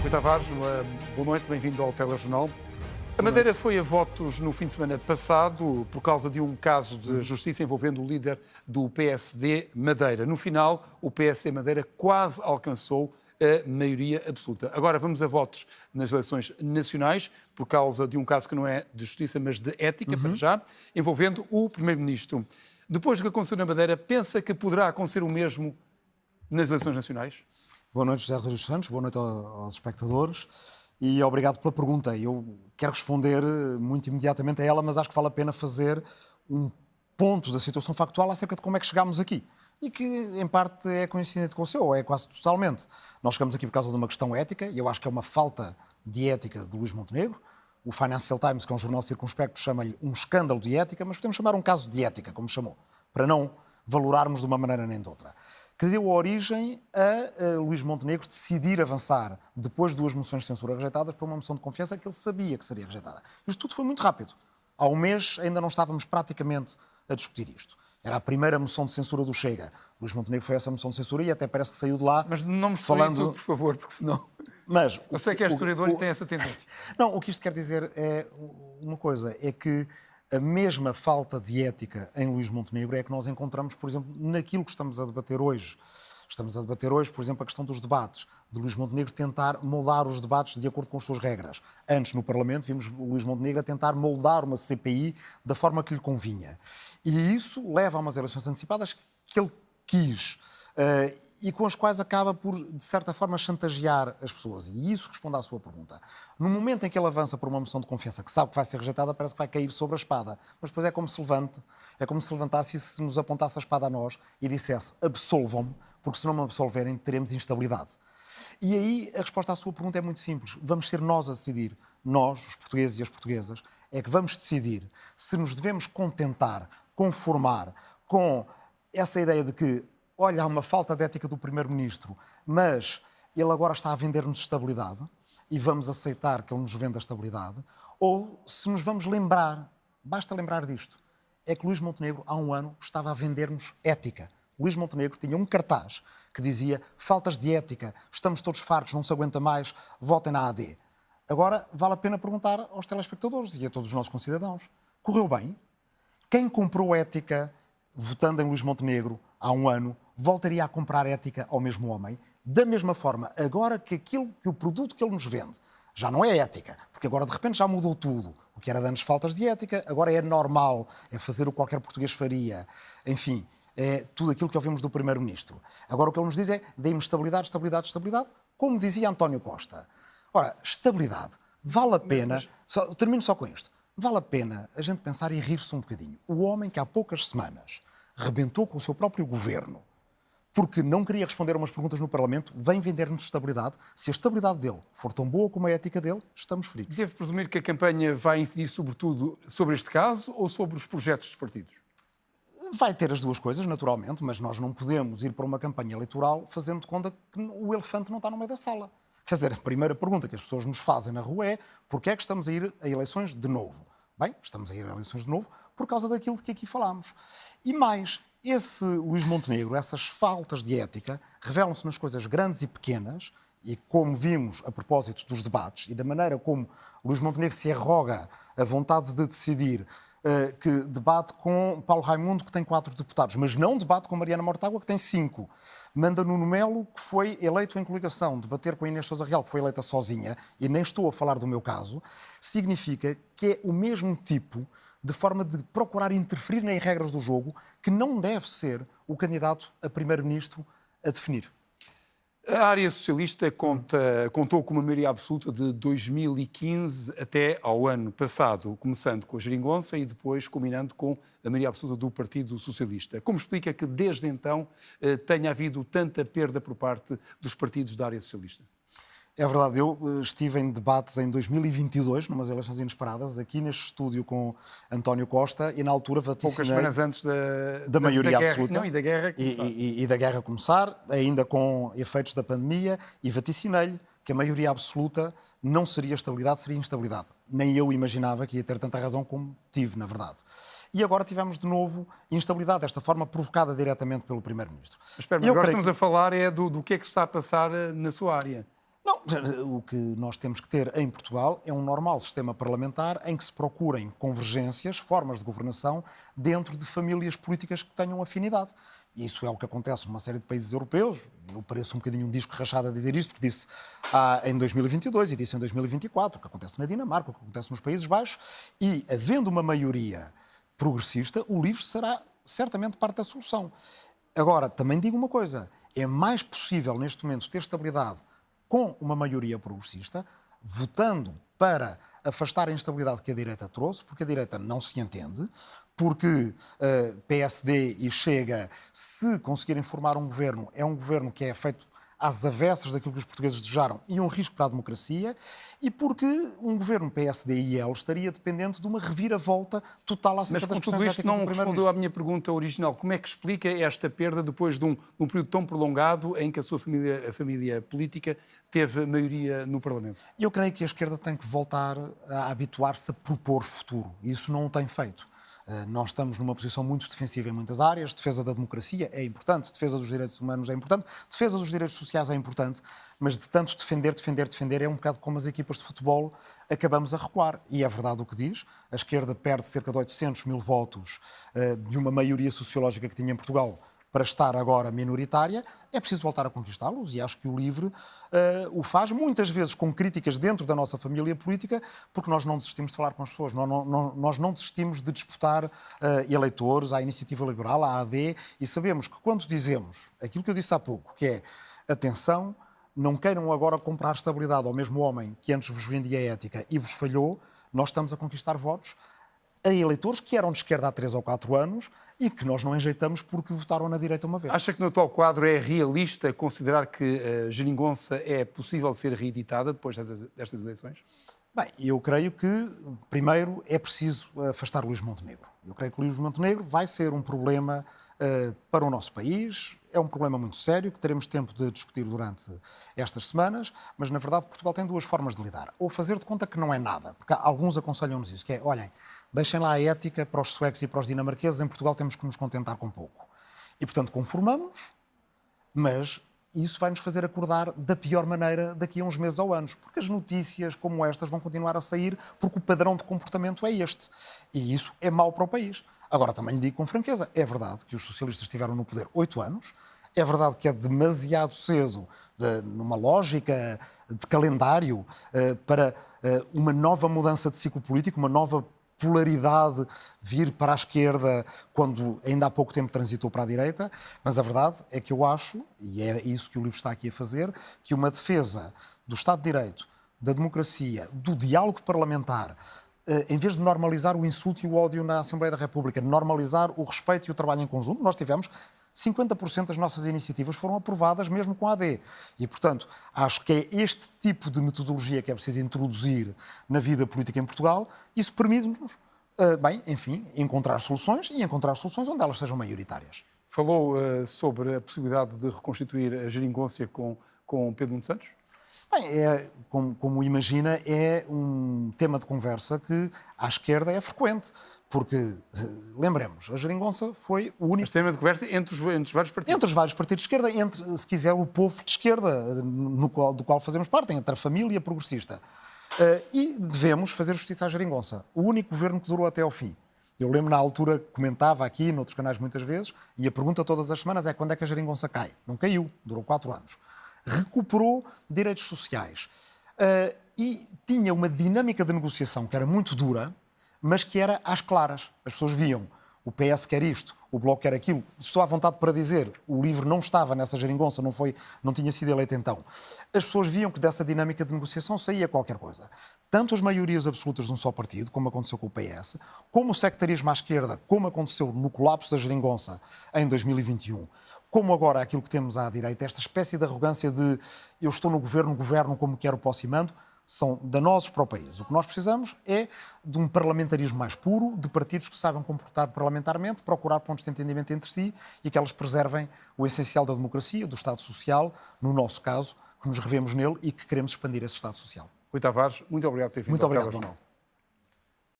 Rui Tavares, boa noite, bem-vindo ao Telejornal. A Madeira foi a votos no fim de semana passado por causa de um caso de justiça envolvendo o líder do PSD Madeira. No final, o PSD Madeira quase alcançou a maioria absoluta. Agora vamos a votos nas eleições nacionais por causa de um caso que não é de justiça, mas de ética, para já, envolvendo o Primeiro-Ministro. Depois do que aconteceu na Madeira, pensa que poderá acontecer o mesmo nas eleições nacionais? Boa noite, José Rui dos Santos, boa noite aos espectadores e obrigado pela pergunta. Eu quero responder muito imediatamente a ela, mas acho que vale a pena fazer um ponto da situação factual acerca de como é que chegámos aqui. E que, em parte, é coincidente com o seu, ou é quase totalmente. Nós chegamos aqui por causa de uma questão ética, e eu acho que é uma falta de ética de Luís Montenegro. O Financial Times, que é um jornal circunspecto, chama-lhe um escândalo de ética, mas podemos chamar um caso de ética, como chamou, para não valorarmos de uma maneira nem de outra, que deu origem a Luís Montenegro decidir avançar, depois de duas moções de censura rejeitadas, para uma moção de confiança que ele sabia que seria rejeitada. Isto tudo foi muito rápido. Há um mês ainda não estávamos praticamente a discutir isto. Era a primeira moção de censura do Chega. Luís Montenegro foi essa moção de censura e até parece que saiu de lá. Mas não me falando tudo, por favor, porque senão... Mas, eu sei que é historiador e tem essa tendência. Não, o que isto quer dizer é uma coisa, é que a mesma falta de ética em Luís Montenegro é que nós encontramos, por exemplo, naquilo que estamos a debater hoje. Estamos a debater hoje, por exemplo, a questão dos debates, de Luís Montenegro tentar moldar os debates de acordo com as suas regras. Antes, no Parlamento, vimos Luís Montenegro a tentar moldar uma CPI da forma que lhe convinha. E isso leva a umas eleições antecipadas que ele quis e com as quais acaba por, de certa forma, chantagear as pessoas. E isso responde à sua pergunta. No momento em que ele avança por uma moção de confiança que sabe que vai ser rejeitada, parece que vai cair sobre a espada. Mas depois é como se levantasse e se nos apontasse a espada a nós e dissesse: absolvam-me, porque se não me absolverem teremos instabilidade. E aí a resposta à sua pergunta é muito simples. Vamos ser nós a decidir, nós, os portugueses e as portuguesas, é que vamos decidir se nos devemos contentar, conformar com essa ideia de que, olha, há uma falta de ética do Primeiro-Ministro, mas ele agora está a vender-nos estabilidade e vamos aceitar que ele nos venda a estabilidade, ou se nos vamos lembrar, basta lembrar disto, é que Luís Montenegro, há um ano, estava a vender-nos ética. Luís Montenegro tinha um cartaz que dizia: faltas de ética, estamos todos fartos, não se aguenta mais, votem na AD. Agora, vale a pena perguntar aos telespectadores e a todos os nossos concidadãos: correu bem? Quem comprou ética votando em Luís Montenegro há um ano voltaria a comprar ética ao mesmo homem? Da mesma forma, agora que o produto que ele nos vende já não é ética, porque agora de repente já mudou tudo. O que era de antes faltas de ética, agora é normal, é fazer o que qualquer português faria. Enfim, é tudo aquilo que ouvimos do Primeiro-Ministro. Agora o que ele nos diz é: dê-me estabilidade, estabilidade, estabilidade, como dizia António Costa. Ora, estabilidade, vale a pena... Termino só com isto. Vale a pena a gente pensar e rir-se um bocadinho. O homem que há poucas semanas rebentou com o seu próprio governo porque não queria responder a umas perguntas no Parlamento, vem vender-nos estabilidade. Se a estabilidade dele for tão boa como a ética dele, estamos feridos. Devo presumir que a campanha vai incidir sobretudo sobre este caso ou sobre os projetos dos partidos? Vai ter as duas coisas, naturalmente, mas nós não podemos ir para uma campanha eleitoral fazendo de conta que o elefante não está no meio da sala. Quer dizer, a primeira pergunta que as pessoas nos fazem na rua é: porquê é que estamos a ir a eleições de novo? Bem, estamos a ir a eleições de novo por causa daquilo de que aqui falámos. E mais, esse Luís Montenegro, essas faltas de ética, revelam-se nas coisas grandes e pequenas, e como vimos a propósito dos debates e da maneira como Luís Montenegro se arroga a vontade de decidir que debate com Paulo Raimundo, que tem 4 deputados, mas não debate com Mariana Mortágua, que tem 5. Manda Nuno Melo, que foi eleito em coligação, debater com a Inês Sousa Real, que foi eleita sozinha, e nem estou a falar do meu caso, significa que é o mesmo tipo de forma de procurar interferir nas regras do jogo que não deve ser o candidato a primeiro-ministro a definir. A área socialista contou com uma maioria absoluta de 2015 até ao ano passado, começando com a Geringonça e depois culminando com a maioria absoluta do Partido Socialista. Como explica que desde então tenha havido tanta perda por parte dos partidos da área socialista? É verdade, eu estive em debates em 2022, numas eleições inesperadas, aqui neste estúdio com António Costa, e na altura vaticinei... Poucas semanas antes da maioria guerra, absoluta. Não, e da guerra começar. E da guerra começar, ainda com efeitos da pandemia, e vaticinei-lhe que a maioria absoluta não seria estabilidade, seria instabilidade. Nem eu imaginava que ia ter tanta razão como tive, na verdade. E agora tivemos de novo instabilidade, desta forma provocada diretamente pelo Primeiro-Ministro. Mas espera, agora estamos a falar do que é que se está a passar na sua área. Não, o que nós temos que ter em Portugal é um normal sistema parlamentar em que se procurem convergências, formas de governação dentro de famílias políticas que tenham afinidade. E isso é o que acontece numa série de países europeus. Eu pareço um bocadinho um disco rachado a dizer isto, porque disse em 2022 e disse em 2024, o que acontece na Dinamarca, o que acontece nos Países Baixos, e havendo uma maioria progressista, o LIVRE será certamente parte da solução. Agora, também digo uma coisa, é mais possível neste momento ter estabilidade com uma maioria progressista, votando para afastar a instabilidade que a direita trouxe, porque a direita não se entende, porque PSD e Chega, se conseguirem formar um governo, é um governo que é feito às avessas daquilo que os portugueses desejaram e um risco para a democracia, e porque um governo PSD e L estaria dependente de uma reviravolta total acerca das questões éticas. Mas com tudo isto não respondeu à minha pergunta original. Como é que explica esta perda depois de um período tão prolongado em que a sua família política teve maioria no Parlamento? Eu creio que a esquerda tem que voltar a habituar-se a propor futuro. E isso não o tem feito. Nós estamos numa posição muito defensiva em muitas áreas. Defesa da democracia é importante, defesa dos direitos humanos é importante, defesa dos direitos sociais é importante, mas de tanto defender é um bocado como as equipas de futebol, acabamos a recuar. E é verdade o que diz, a esquerda perde cerca de 800 mil votos de uma maioria sociológica que tinha em Portugal para estar agora minoritária, é preciso voltar a conquistá-los e acho que o LIVRE o faz, muitas vezes com críticas dentro da nossa família política, porque nós não desistimos de falar com as pessoas, nós não desistimos de disputar eleitores à Iniciativa Liberal, à AD, e sabemos que quando dizemos aquilo que eu disse há pouco, que é atenção, não queiram agora comprar estabilidade ao mesmo homem que antes vos vendia ética e vos falhou, nós estamos a conquistar votos a eleitores que eram de esquerda há 3 ou 4 anos e que nós não enjeitamos porque votaram na direita uma vez. Acha que no atual quadro é realista considerar que a Geringonça é possível ser reeditada depois destas eleições? Bem, eu creio que, primeiro, é preciso afastar Luís Montenegro. Eu creio que Luís Montenegro vai ser um problema para o nosso país. É um problema muito sério que teremos tempo de discutir durante estas semanas, mas, na verdade, Portugal tem 2 formas de lidar. Ou fazer de conta que não é nada, porque alguns aconselham-nos isso, que é, olhem, deixem lá a ética para os suecos e para os dinamarqueses, em Portugal temos que nos contentar com pouco. E, portanto, conformamos, mas isso vai nos fazer acordar da pior maneira daqui a uns meses ou anos, porque as notícias como estas vão continuar a sair porque o padrão de comportamento é este. E isso é mau para o país. Agora, também lhe digo com franqueza, é verdade que os socialistas estiveram no poder 8 anos, é verdade que é demasiado cedo, numa lógica de calendário, para uma nova mudança de ciclo político, uma nova polaridade vir para a esquerda quando ainda há pouco tempo transitou para a direita, mas a verdade é que eu acho, e é isso que o livro está aqui a fazer, que uma defesa do Estado de Direito, da democracia, do diálogo parlamentar, em vez de normalizar o insulto e o ódio na Assembleia da República, normalizar o respeito e o trabalho em conjunto, nós tivemos 50% das nossas iniciativas foram aprovadas mesmo com a AD. E, portanto, acho que é este tipo de metodologia que é preciso introduzir na vida política em Portugal. Isso permite-nos, encontrar soluções e encontrar soluções onde elas sejam maioritárias. Falou sobre a possibilidade de reconstituir a Geringonça com Pedro Nuno Santos? Bem, como imagina, é um tema de conversa que à esquerda é frequente, porque, lembremos, a Geringonça foi o único... Mas tema de conversa entre os vários partidos. Entre os vários partidos de esquerda, entre, se quiser, o povo de esquerda, do qual fazemos parte, entre a família progressista. E devemos fazer justiça à Geringonça. O único governo que durou até ao fim. Eu lembro, na altura, comentava aqui, noutros canais muitas vezes, e a pergunta todas as semanas é quando é que a Geringonça cai? Não caiu, durou 4 anos. Recuperou direitos sociais e tinha uma dinâmica de negociação que era muito dura, mas que era às claras. As pessoas viam, o PS quer isto, o Bloco quer aquilo. Estou à vontade para dizer, o LIVRE não estava nessa Geringonça, não tinha sido eleito então. As pessoas viam que dessa dinâmica de negociação saía qualquer coisa. Tanto as maiorias absolutas de um só partido, como aconteceu com o PS, como o sectarismo à esquerda, como aconteceu no colapso da Geringonça em 2021, como agora aquilo que temos à direita, esta espécie de arrogância de eu estou no governo, governo como quero, posso e mando, são danosos para o país. O que nós precisamos é de um parlamentarismo mais puro, de partidos que saibam comportar parlamentarmente, procurar pontos de entendimento entre si e que elas preservem o essencial da democracia, do Estado Social, no nosso caso, que nos revemos nele e que queremos expandir esse Estado Social. Rui Tavares, muito obrigado por ter vindo. Muito obrigado, Ronaldo.